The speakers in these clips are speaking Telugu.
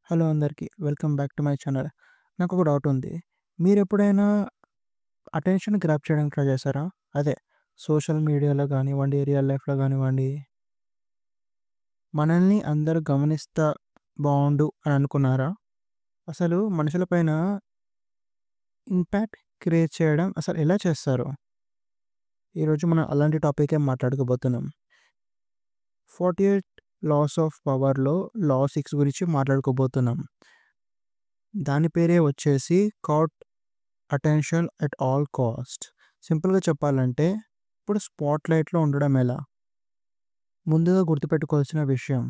హలో అందరికీ. Welcome back to my channel. నాకొక డౌట్ ఉంది. మీరెప్పుడైనా అటెన్షన్ గ్రాబ్ చేయడానికి ట్రై చేశారా? అదే సోషల్ మీడియాలో గానివ్వండి, రియల్ లైఫ్‌లో గానివ్వండి, మనల్ని అందరూ గమనిస్తా బావుండు అని అనుకున్నారా? అసలు మనుషుల పైన ఇంపాక్ట్ క్రియేట్ చేయడం అసలు ఎలా చేస్తారు? ఈరోజు మనం అలాంటి టాపికే మాట్లాడుకోబోతున్నాం. 48 లాస్ ఆఫ్ పవర్‌లో లా 6 గురించి మాట్లాడుకోబోతున్నాం. దాని పేరే వచ్చేసి caught attention at all cost. సింపుల్‌గా చెప్పాలంటే, ఇప్పుడు స్పాట్‌లైట్‌లో ఉండడం ఎలా? ముందుగా గుర్తుపెట్టుకోవాల్సిన విషయం,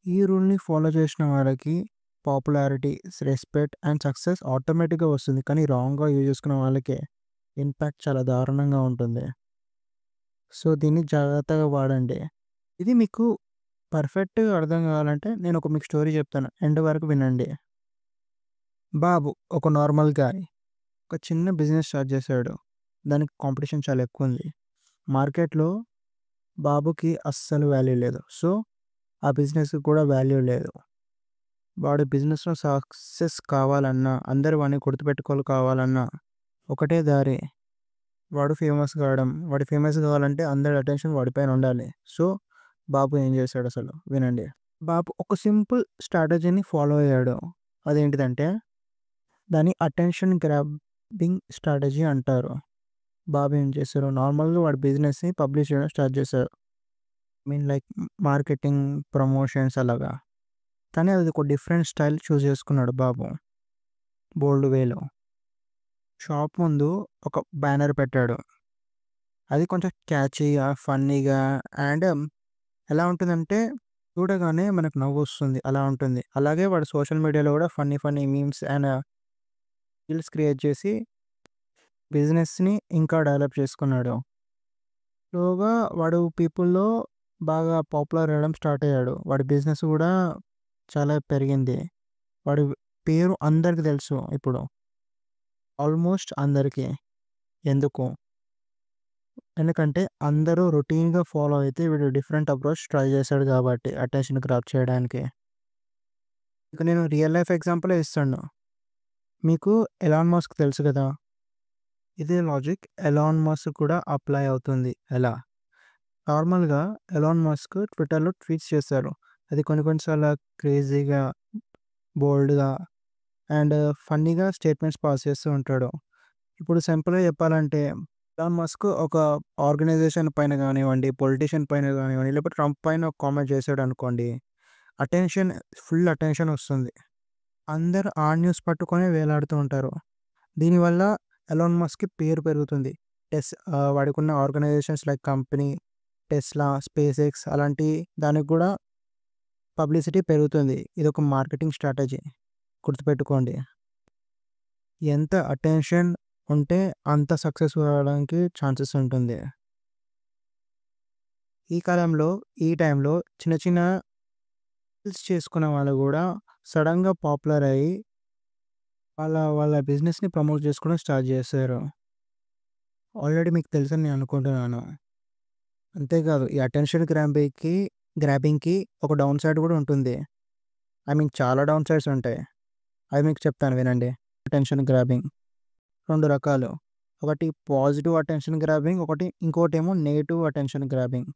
ఈ రూల్‌ని ఫాలో చేసిన వాళ్ళకి పాపులారిటీ, రెస్పెక్ట్ అండ్ సక్సెస్ ఆటోమేటిక్‌గా వస్తుంది. కానీ రాంగ్‌గా యూజ్ చేసుకున్న వాళ్ళకే ఇంపాక్ట్ చాలా దారుణంగా ఉంటుంది. సో, దీన్ని జాగ్రత్తగా వాడండి. ఇది మీకు పర్ఫెక్ట్‌గా అర్థం కావాలంటే నేను మీకు స్టోరీ చెప్తాను. ఎండ్ వరకు వినండి. బాబు ఒక నార్మల్ గాయ్. ఒక చిన్న బిజినెస్ స్టార్ట్ చేశాడు. దానికి కాంపిటీషన్ చాలా ఎక్కువుంది. మార్కెట్‌లో బాబుకి అస్సలు వాల్యూ లేదు. సో, ఆ బిజినెస్‌కి కూడా వాల్యూ లేదు. వాడు బిజినెస్‌లో సక్సెస్ కావాలన్నా, అందరూ వాడిని కావాలన్నా ఒకటే దారి. వాడు ఫేమస్ కావడం. వాడు ఫేమస్ కావాలంటే అందరి అటెన్షన్ వాడి పైన ఉండాలి. సో, బాబు ఏం చేశాడసలు వినండి. బాబు ఒక సింపుల్ స్ట్రాటజీని ఫాలో అయ్యాడు. అదేంటిదంటే, దాన్ని అటెన్షన్ గ్రాబింగ్ స్ట్రాటజీ అంటారు. బాబు ఏం చేశారు, నార్మల్‌గా వాడి బిజినెస్‌ని పబ్లిష్ చేయడం స్టార్ట్ చేశారు. లైక్ మార్కెటింగ్, ప్రమోషన్స్ అలాగా. కానీ అది ఒక డిఫరెంట్ స్టైల్ చూజ్ చేసుకున్నాడు బాబు. బోల్డ్ వేలో. షాప్ ముందు ఒక బ్యానర్ పెట్టాడు. అది కొంచెం క్యాచీగా, ఫన్నీగా అండ్ ఎలా ఉంటుందంటే చూడగానే మనకు నవ్వొస్తుంది. అలా ఉంటుంది. అలాగే వాడు సోషల్ మీడియాలో కూడా funny funny memes and reels create చేసి బిజినెస్‌ని ఇంకా డెవలప్ చేసుకున్నాడు. స్లోగా వాడు పీపుల్‌లో బాగా పాపులర్ అవ్వడం స్టార్ట్ అయ్యాడు. వాడి బిజినెస్ కూడా చాలా పెరిగింది. వాడి పేరు అందరికి తెలుసు ఇప్పుడు. ఆల్మోస్ట్ అందరికి. ఎందుకు? ఎందుకంటే అందరూ రొటీన్‌గా ఫాలో అయితే వీడు డిఫరెంట్ అప్రోచ్ ట్రై చేశాడు కాబట్టి అటెన్షన్ గ్రాబ్ చేయడానికి. ఇక నేను రియల్ లైఫ్ ఎగ్జాంపులే ఇస్తాను. మీకు ఎలాన్ మస్క్ తెలుసు కదా! ఇదే లాజిక్ ఎలాన్ మస్క్ కూడా అప్లై అవుతుంది. ఎలా? నార్మల్‌గా ఎలాన్ మస్క్ ట్విట్టర్‌లో ట్వీట్స్ చేశారు. అది కొన్ని కొన్ని సార్లు క్రేజీగా, బోల్డ్‌గా అండ్ ఫన్నీగా స్టేట్మెంట్స్ పాస్ చేస్తూ ఉంటాడు. ఇప్పుడు సింపుల్‌గా చెప్పాలంటే ఎలాన్ మస్క్ ఒక ఆర్గనైజేషన్ పైన గానివ్వండి, పొలిటీషియన్ పైన గానివ్వండి, లేకపోతే ట్రంప్ పైన ఒక కామెంట్ చేసాడనుకోండి, అటెన్షన్ ఫుల్ అటెన్షన్ వస్తుంది. అందరూ ఆ న్యూస్ పట్టుకొనే వేలాడుతూ ఉంటారు. దీనివల్ల ఎలాన్ మస్క్‌కి పేరు పెరుగుతుంది. వాడికున్న organisations like company, Tesla, SpaceX అలాంటి దానికి గూడా పబ్లిసిటీ పెరుగుతుంది. ఇదొక మార్కెటింగ్ స్ట్రాటజీ. గుర్తుపెట్టుకోండి. ఎంత అటెన్షన్ ఉంటే అంత సక్సెస్ అవ్వడానికి ఛాన్సెస్ ఉంటుంది. ఈ కాలంలో, ఈ టైంలో చిన్న చిన్న రీల్స్ చేసుకునే వాళ్ళు గూడా సడెన్‌గా పాపులర్ అయ్యి వాళ్ళ బిజినెస్‌ని ప్రమోట్ చేసుకోవడం స్టార్ట్ చేశారు. ఆల్రెడీ మీకు తెలుసని నేను అనుకుంటున్నాను. అంతేకాదు ఈ అటెన్షన్ గ్రాబింగ్‌కి ఒక డౌన్ సైడ్ గూడా ఉంటుంది. చాలా డౌన్ సైడ్స్ ఉంటాయి. అవి మీకు చెప్తాను వినండి. అటెన్షన్ గ్రాబింగ్ 2 రకాలు. ఒకటి పాజిటివ్ అటెన్షన్ గ్రాబింగ్, ఇంకోటేమో negative attention grabbing.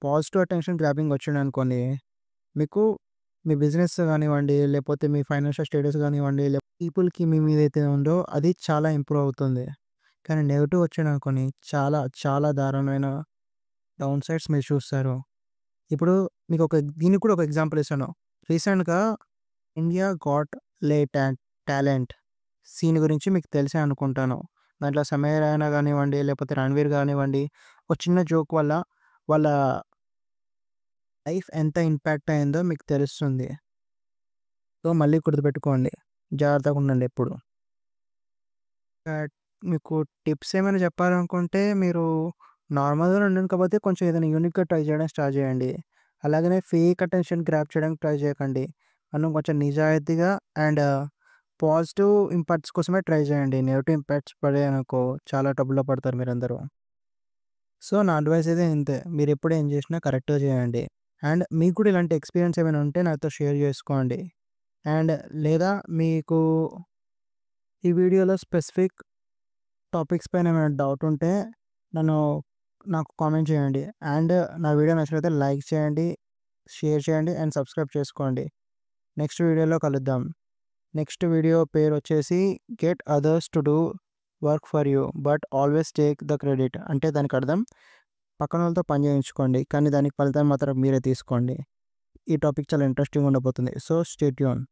Positive attention grabbing వచ్చిందనుకోండి, మీకు మీ బిజినెస్ గానివ్వండి, లేకపోతే మీ ఫైనాన్షియల్ స్టేటస్ గానివ్వండి, పీపుల్‌కి మీ మీద అయితే ఉందో అది చాలా ఇంప్రూవ్ అవుతుంది. కానీ నెగెటివ్ వచ్చిందనుకోండి చాలా, చాలా దారుణమైన డౌన్ సైడ్స్ మీరు చూస్తారు. ఇప్పుడు దీనికి కూడా ఒక ఎగ్జాంపుల్ ఇస్తాను. రీసెంట్‌గా 'ఇండియా గాట్ టాలెంట్' సీన్ గురించి మీకు తెలిసే అనుకుంటాను. దాంట్లో సమీర్ రైనా గానివ్వండి, లేకపోతే రణ్వీర్ గానివ్వండి, ఒక చిన్న జోక్ వల్ల వాళ్ళ లైఫ్ ఎంత ఇంపాక్ట్ అయిందో మీకు తెలుస్తుంది. సో, మళ్ళీ గుర్తుపెట్టుకోండి. జాగ్రత్తగా ఉండండి ఎప్పుడు. ఆహ్, మీకు టిప్స్ ఏమైనా చెప్పాలనుకుంటే మీరు నార్మల్‌గా ఉండండి. కాకపోతే కొంచెం ఏదైనా యూనిక్‌గా ట్రై చేయడం స్టార్ట్ చేయండి. అలాగనే ఫేక్ అటెన్షన్ గ్రాబ్ చేయడానికి ట్రై చేయకండి. మనం కొంచెం నిజాయితీగా అండ్ పాజిటివ్ ఇంపాక్ట్స్ కోసమే ట్రై చేయండి. నెగెటివ్ ఇంపాక్ట్స్ పడాయనుకో చాలా ట్రబుల్‌లో పడతారు మీరందరూ. సో, నా అడ్వైస్ అయితే ఇంతే. మీరెప్పుడు ఏం చేసినా కరెక్ట్‌గా చేయండి. అండ్ మీకు కూడా ఇలాంటి ఎక్స్‌పీరియన్స్ ఏమైనా ఉంటే నాతో షేర్ చేసుకోండి. అండ్ లేదా మీకు ఈ వీడియోలో స్పెసిఫిక్ టాపిక్స్ పైన ఏమైనా డౌట్ ఉంటే నన్ను నాకు కామెంట్ చేయండి. అండ్ నా వీడియో నచ్చినట్లయితే లైక్ చేయండి, షేర్ చేయండి అండ్ సబ్స్క్రైబ్ చేసుకోండి. నెక్స్ట్ వీడియోలో కలుద్దాం. నెక్స్ట్ వీడియో పేరు వచ్చేసి get others to do work for you but always take the credit. అంటే దానికి అర్థం పక్కన వాళ్ళతో పని చేయించుకోండి కానీ దానికి ఫలితం మాత్రం మీరే తీసుకోండి. ఈ టాపిక్ చాలా ఇంట్రెస్టింగ్ ఉండబోతుంది. So stay tune.